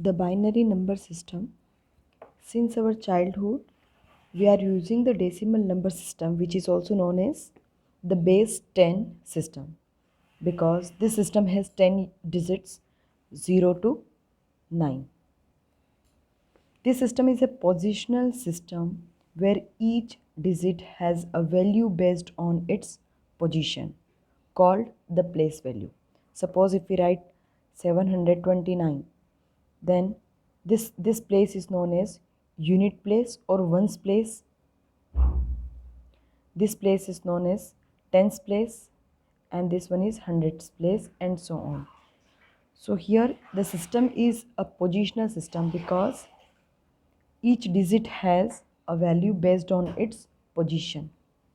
The binary number system. Since our childhood, we are using the decimal number system, which is also known as the base 10 system, because this system has 10 digits 0 to 9. This system is a positional system where each digit has a value based on its position, called the place value. Suppose if we write 729, then this place is known as unit place or ones place. This place is known as tens place, and this one is hundreds place, and so on. So here the system is a positional system because each digit has a value based on its position,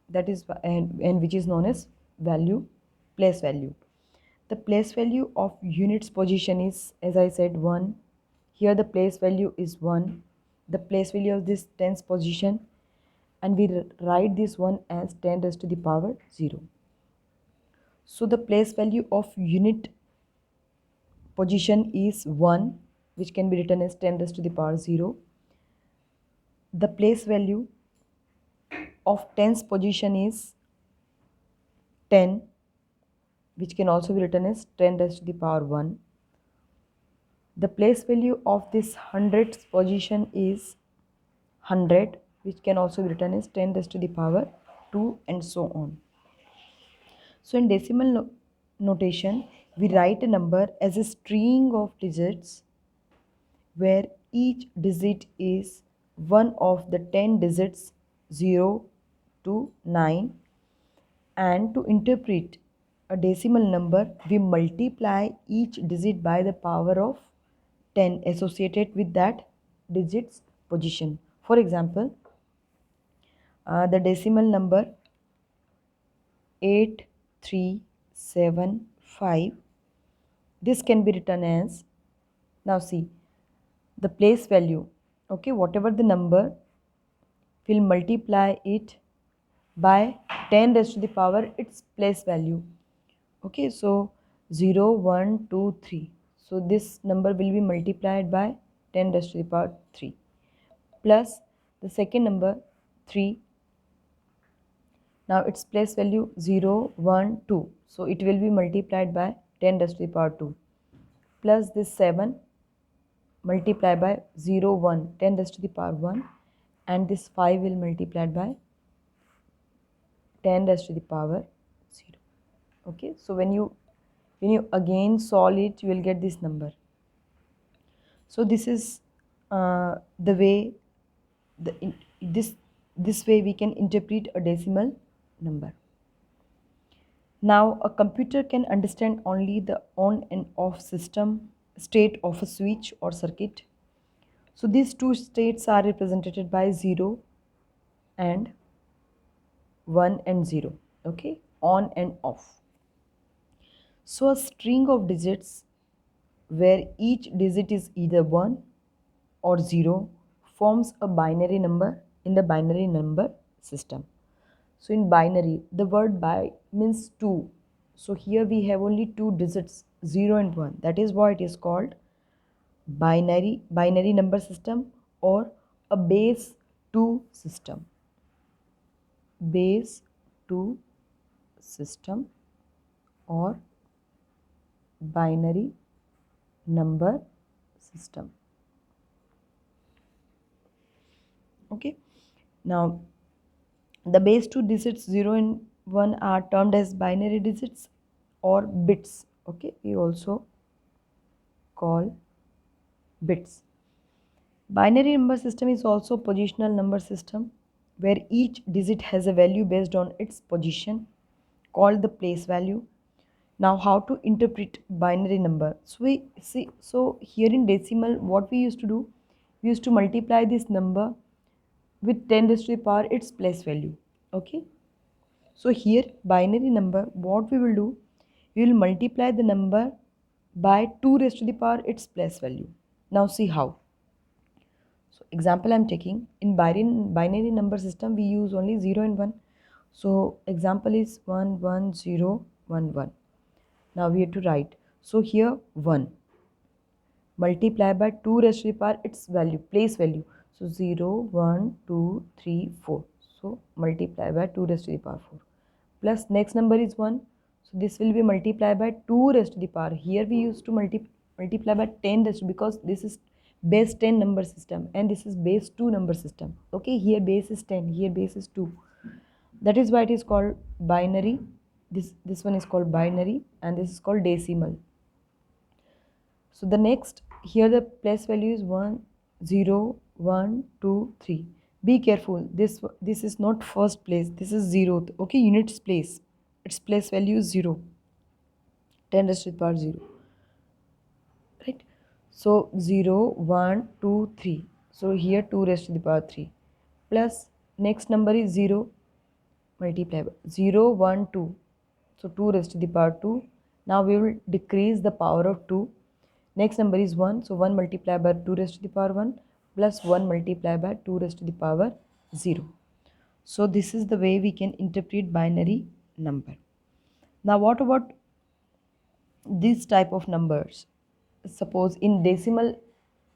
that is, and which is known as value, place value. The place value of units position is, as I said, 1. Here the place value is 1, the place value of this tens position, and we write this one as 10 raised to the power 0. So the place value of unit position is 1, which can be written as 10 raised to the power 0. The place value of tens position is 10, which can also be written as 10 raised to the power 1. The place value of this hundreds position is 100, which can also be written as 10 raised to the power 2, and so on. So in decimal notation, we write a number as a string of digits where each digit is one of the 10 digits 0 to 9, and to interpret a decimal number, we multiply each digit by the power of 10 associated with that digit's position. For example, the decimal number 8375, this can be written as, now see, the place value, okay, whatever the number, we'll multiply it by 10 raised to the power its place value. Okay, so 0 1 2 3, so this number will be multiplied by 10 raised to the power 3, plus the second number 3. Now its place value 0 1 2, so it will be multiplied by 10 raised to the power 2, plus this 7 multiplied by 0 1 10 raised to the power 1, and this 5 will multiplied by 10 raised to the power 0. Okay, so when you again solve it, you will get this number. So this is the way, this way we can interpret a decimal number. Now a computer can understand only the on and off system state of a switch or circuit. So these two states are represented by 0 and 1 and 0, okay, on and off. So a string of digits where each digit is either 1 or 0 forms a binary number in the binary number system. So in binary, the word bi means 2. So here we have only 2 digits, 0 and 1. That is why it is called binary number system, or a base 2 system. Base 2 system or binary number system. Okay, now the base 2 digits 0 and 1 are termed as binary digits or bits. Okay, we also call bits. Binary number system is also positional number system where each digit has a value based on its position, called the place value. Now how to interpret binary number? So we see, so here in decimal, what we used to do, we used to multiply this number with 10 raised to the power its place value. Okay, so here binary number, what we will do, we will multiply the number by 2 raised to the power its place value. Now see how. So example I am taking, in binary number system we use only 0 and 1. So example is 1 1 0 1 1. Now we have to write, so here 1, multiply by 2 raised to the power its value, place value. So 0, 1, 2, 3, 4. So multiply by 2 raised to the power 4. Plus next number is 1. So this will be multiplied by 2 raised to the power. Here we used to multiply by 10 raised to, because this is base 10 number system and this is base 2 number system. Okay, here base is 10, here base is 2. That is why it is called binary. This one is called binary and this is called decimal. So the next, here the place value is 1, 0, 1, 2, 3. Be careful, this is not first place, this is 0th. Okay, units place, its place value is 0, 10 raised to the power 0, right? So 0, 1, 2, 3. So here 2 raised to the power 3 plus next number is 0, multiply by 0, 1, 2. So 2 raised to the power 2. Now we will decrease the power of 2. Next number is 1. So 1 multiplied by 2 raised to the power 1 plus 1 multiplied by 2 raised to the power 0. So this is the way we can interpret binary number. Now what about this type of numbers? Suppose in decimal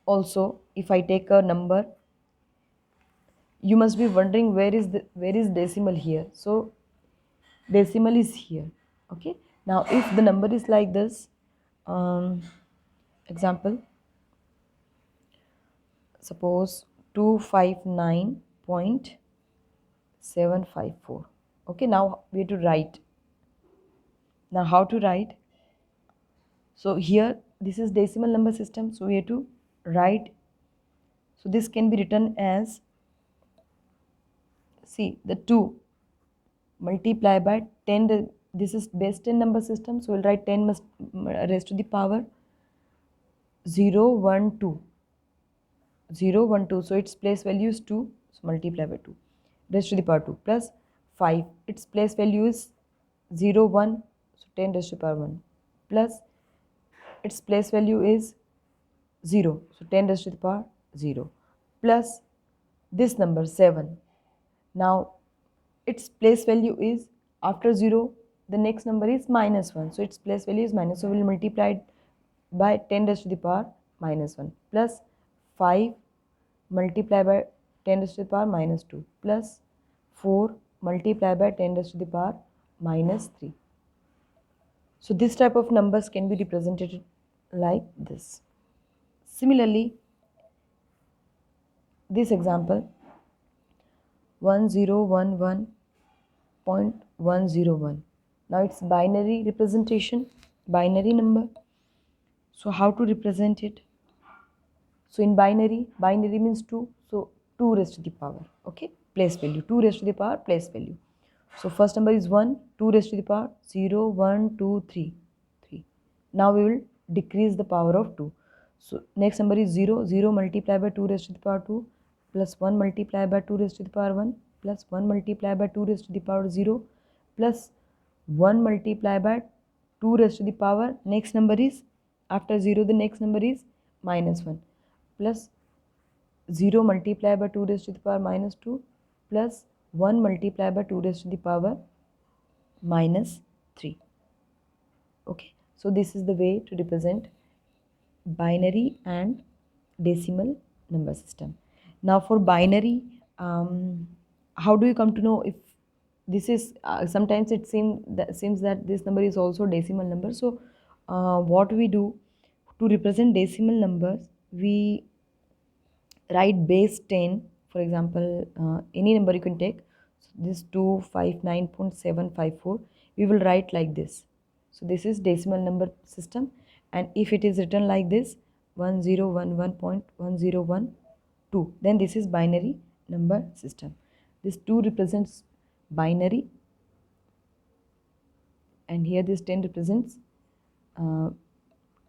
also, if I take a number, you must be wondering where is decimal here. So decimal is here. Okay, now if the number is like this, example, suppose 259.754. Okay, now we have to write. Now how to write? So here this is decimal number system, so we have to write. So this can be written as, see, the 2 multiply by 10. This is base 10 number system, so we'll write 10 must raised to the power 0, 1, 2. 0, 1, 2. So its place value is 2. So multiply by 2 raised to the power 2 plus 5. Its place value is 0, 1. So 10 raised to the power 1 plus its place value is 0. So 10 raised to the power 0 plus this number 7. Now its place value is, after 0 the next number is minus 1. So its place value is minus. So we will multiply it by 10 raised to the power minus 1 plus 5 multiply by 10 raised to the power minus 2 plus 4 multiply by 10 raised to the power minus 3. So this type of numbers can be represented like this. Similarly, this example 1011.101. Now it's binary representation, binary number. So how to represent it? So in binary means 2. So 2 raised to the power, okay, place value, 2 raised to the power place value. So first number is 1, 2 raised to the power 0, 1, 2, 3, 3. Now we will decrease the power of 2. So next number is 0, 0 multiplied by 2 raised to the power 2 plus 1 multiplied by 2 raised to the power 1 plus 1 multiplied by 2 raised to the power 0 plus 1 multiplied by 2 raised to the power, next number is, after 0 the next number is minus 1 plus 0 multiplied by 2 raised to the power minus 2 plus 1 multiplied by 2 raised to the power minus 3. Okay, so this is the way to represent binary and decimal number system. Now for binary, how do you come to know if this is, sometimes it seems that this number is also decimal number. So what we do to represent decimal numbers, we write base 10. For example, any number you can take. So this 259.754, we will write like this. So this is decimal number system, and if it is written like this 1011.1012, then this is binary number system. This 2 represents binary and here this 10 represents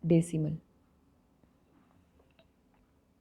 decimal.